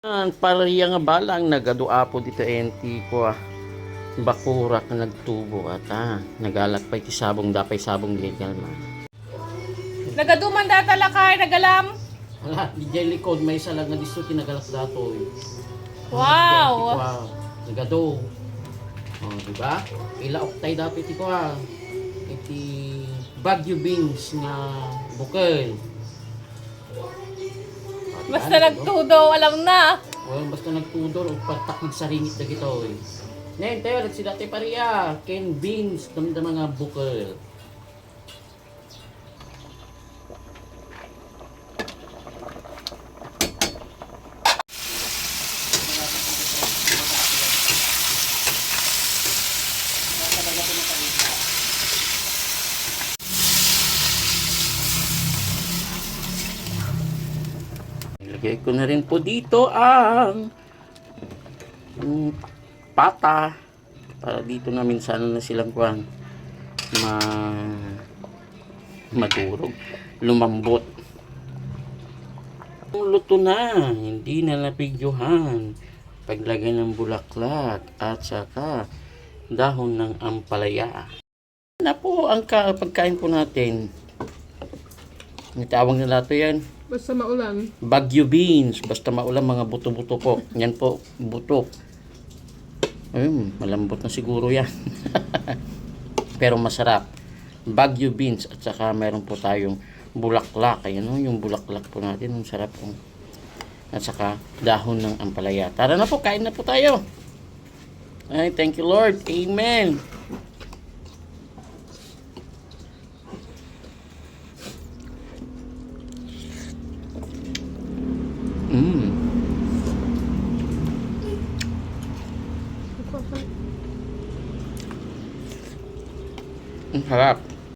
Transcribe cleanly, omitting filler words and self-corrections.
Pariya nga balang nagaduapo dito enti ko bakurak na nagtubo at nagalak pa iti sabong dapay sabong legal man. Nagaduman data lakay, nagalam. Wala, di dyan likod may salag na disto kinagalak dato eh. Wow! Nagado. Oh, di ba? Ila oktay dapat iti ko iti Baguio beans nga bukal. Basta nagtudo, alam na. Well, basta nagtudor o pagtakig sa ringit na gito eh. Ngayon tayo, si dati pariya, ken beans, damdam mga bukal. Ilagay ko na rin po dito ang pata para dito na minsan na silang kuhan madurog, lumambot. Luto na, hindi na napigyohan. Paglagay ng bulaklak at saka dahon ng ampalaya. Na po ang pagkain po natin. Tawag nila ito yan. Basta maulan. Baguio beans. Basta maulan, mga buto-buto po. Yan po, buto. Ayun, malambot na siguro yan. Pero masarap. Baguio beans. At saka meron po tayong bulaklak. Ayan o, yung bulaklak po natin. Ang sarap po. At saka dahon ng ampalaya. Tara na po, kain na po tayo. Ay, thank you Lord. Amen. Ang harap.